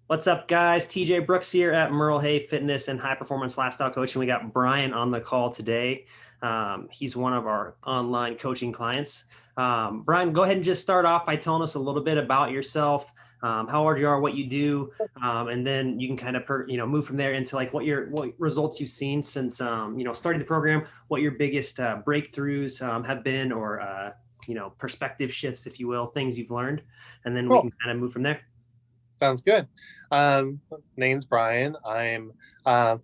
What's up, guys? TJ Brooks here at Merle Hay Fitness and High Performance Lifestyle Coaching. We got Brian on the call today. He's one of our online coaching clients. Brian, go ahead and just start off by telling us a little bit about yourself, how old you are, what you do, and then you can kind of move from there into like what results you've seen since starting the program, what your biggest breakthroughs have been, or perspective shifts, if you will, things you've learned, and then we Cool. can kind of move from there. Sounds good. Name's Brian. I'm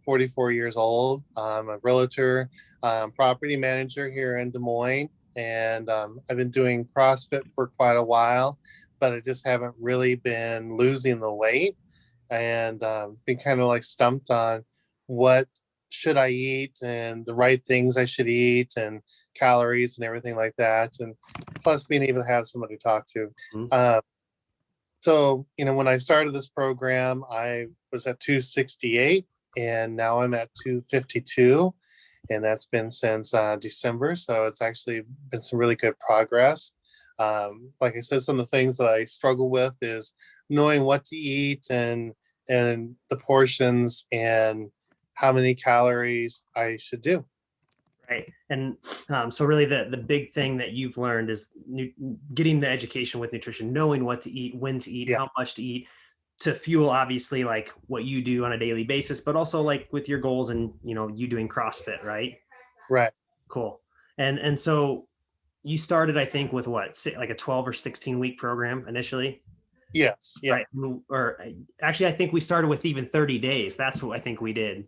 44 years old. I'm a realtor, property manager here in Des Moines, and I've been doing CrossFit for quite a while, but I just haven't really been losing the weight, and been kind of like stumped on what should I eat and the right things I should eat and calories and everything like that, and plus being able to have somebody to talk to. Mhm. Uh, So, when I started this program, I was at 268 and now I'm at 252. And that's been since December. So it's actually been some really good progress. Like I said, some of the things that I struggle with is knowing what to eat and the portions and how many calories I should do. Right. And so really the big thing that you've learned is getting the education with nutrition, knowing what to eat, when to eat, Yeah, how much to eat to fuel obviously like what you do on a daily basis, but also like with your goals and, you doing CrossFit, right? right. Cool. And so you started, I think, with like a 12 or 16 week program initially, Yes. Yeah. right? Or actually, I think we started with even 30 days. That's what I think we did.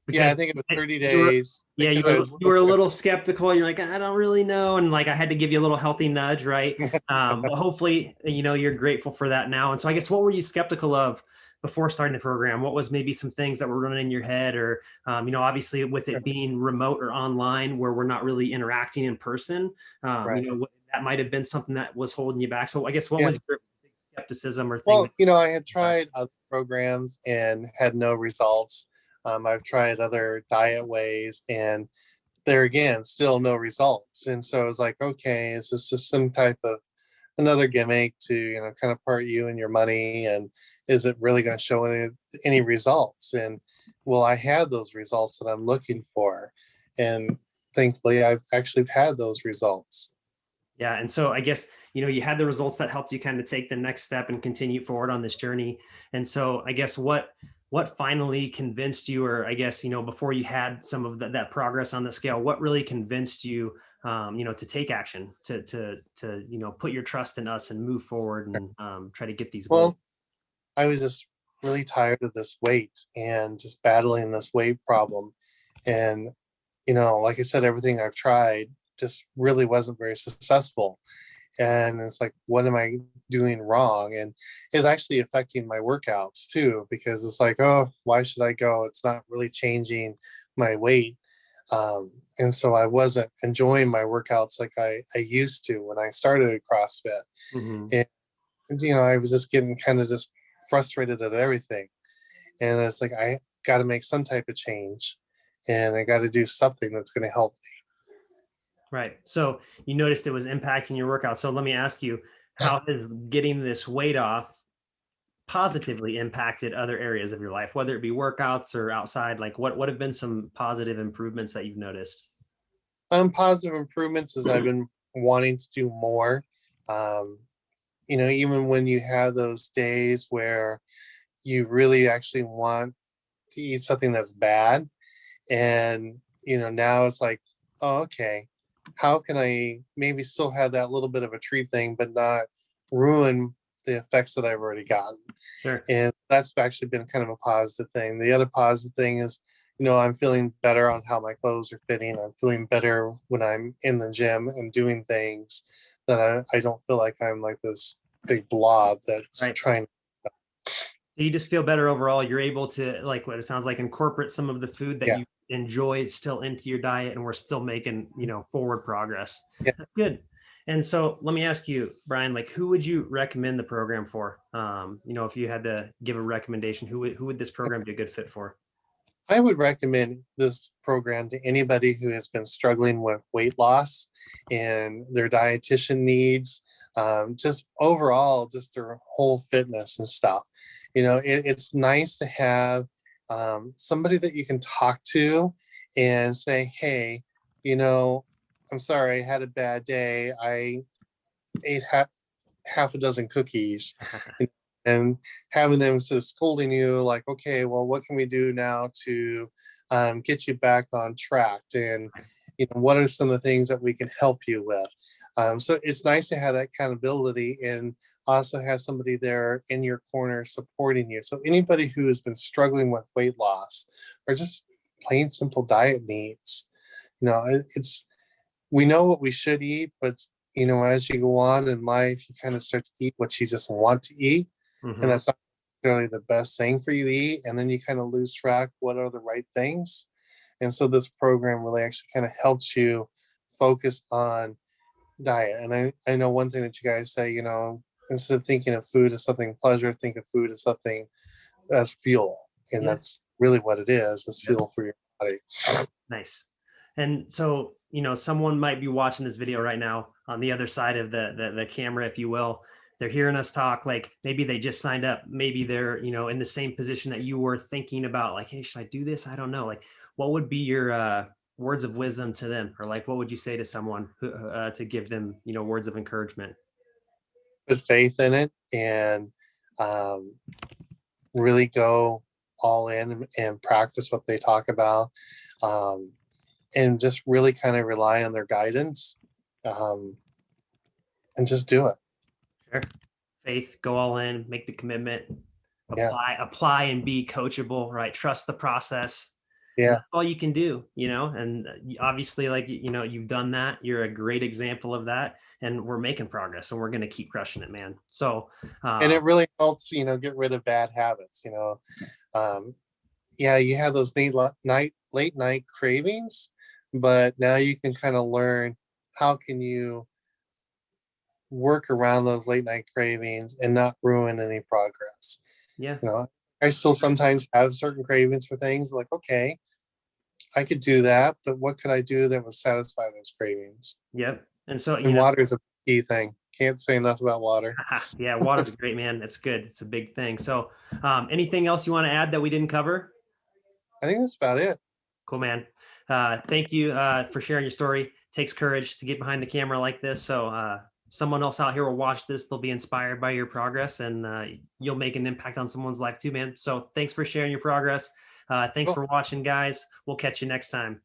Yeah. Because I think it was 30 you were days yeah because I was you were a little skeptical. You're like, I don't really know, and like I had to give you a little healthy nudge, right? But hopefully you're grateful for that now. And so I guess, what were you skeptical of before starting the program? What was maybe some things that were running in your head, or obviously with it being remote or online where we're not really interacting in person, right. that might have been something that was holding you back. So I guess, what Yeah. was your big skepticism or thing that Well, I had tried other programs and had no results. I've tried other diet ways, and there again, still no results. And so it's like, okay, is this just some type of another gimmick to, kind of part you and your money? And is it really going to show any results? And will I have those results that I'm looking for? And thankfully, I've actually had those results. Yeah. And so I guess, you had the results that helped you kind of take the next step and continue forward on this journey. And so I guess, what finally convinced you, or I guess, before you had some of that progress on the scale, what really convinced you, to take action, to, put your trust in us and move forward and try to get these goals. Well, I was just really tired of this weight and just battling this weight problem. And, like I said, everything I've tried just really wasn't very successful. And it's like, what am I doing wrong? And it's actually affecting my workouts too, because it's like, oh, why should I go? It's not really changing my weight. And so I wasn't enjoying my workouts like I used to when I started CrossFit. Mhm. And, I was just getting kind of just frustrated at everything. And it's like, I got to make some type of change and I got to do something that's going to help Right. So you noticed it was impacting your workout. So let me ask you, how has getting this weight off positively impacted other areas of your life, whether it be workouts or outside? Like, what have been some positive improvements that you've noticed? Positive improvements as I've been wanting to do more. Um, even when you have those days where you really actually want to eat something that's bad, and now it's like, oh, okay, how can I maybe still have that little bit of a treat thing, but not ruin the effects that I've already gotten? Sure. And that's actually been kind of a positive thing. The other positive thing is, I'm feeling better on how my clothes are fitting. I'm feeling better when I'm in the gym and doing things that I don't feel like I'm like this big blob that's Right. trying. So you just feel better overall. You're able to, like what it sounds like, incorporate some of the food that Yeah. you enjoy still into your diet, and we're still making, forward progress. Yeah. That's good. And so let me ask you, Brian, like, who would you recommend the program for? If you had to give a recommendation, who would this program be a good fit for? I would recommend this program to anybody who has been struggling with weight loss and their dietitian needs. just overall, just their whole fitness and stuff. It's nice to have somebody that you can talk to and say, hey, I'm sorry, I had a bad day. I ate half a dozen cookies. And having them sort of scolding you like, okay, well, what can we do now to get you back on track? And, what are some of the things that we can help you with? So it's nice to have that accountability and also have somebody there in your corner supporting you. So anybody who has been struggling with weight loss or just plain simple diet needs, it's we know what we should eat, but as you go on in life, you kind of start to eat what you just want to eat, and that's not necessarily the best thing for you to eat. And then you kind of lose track what are the right things. And so this program really actually kind of helps you focus on diet. And I know one thing that you guys say, instead of thinking of food as something pleasure, think of food as something as fuel. And that's really what it is fuel for your body. Nice. And so, someone might be watching this video right now on the other side of the camera, if you will. They're hearing us talk, like maybe they just signed up. Maybe they're, in the same position that you were thinking about, like, hey, should I do this? I don't know. Like, what would be your words of wisdom to them? Or like, what would you say to someone who, to give them, words of encouragement? Put faith in it and really go all in and practice what they talk about. And just really kind of rely on their guidance and just do it. Sure. Faith, go all in, make the commitment, Yeah. apply and be coachable, right? Trust the process. Yeah. That's all you can do, and obviously, like, you've done that. You're a great example of that, and we're making progress, and we're going to keep crushing it, man. So, and it really helps, get rid of bad habits, yeah, you have those late night cravings, but now you can kind of learn how can you work around those late night cravings and not ruin any progress. Yeah. I still sometimes have certain cravings for things like, okay, I could do that, but what could I do that would satisfy those cravings? Yep. And so, And water is a key thing. Can't say enough about water. Yeah, water's great, man. It's good. It's a big thing. So, anything else you want to add that we didn't cover? I think that's about it. Cool, man. Thank you for sharing your story. Takes courage to get behind the camera like this. So someone else out here will watch this. They'll be inspired by your progress, and you'll make an impact on someone's life too, man. So thanks for sharing your progress. Thanks for watching, guys. We'll catch you next time.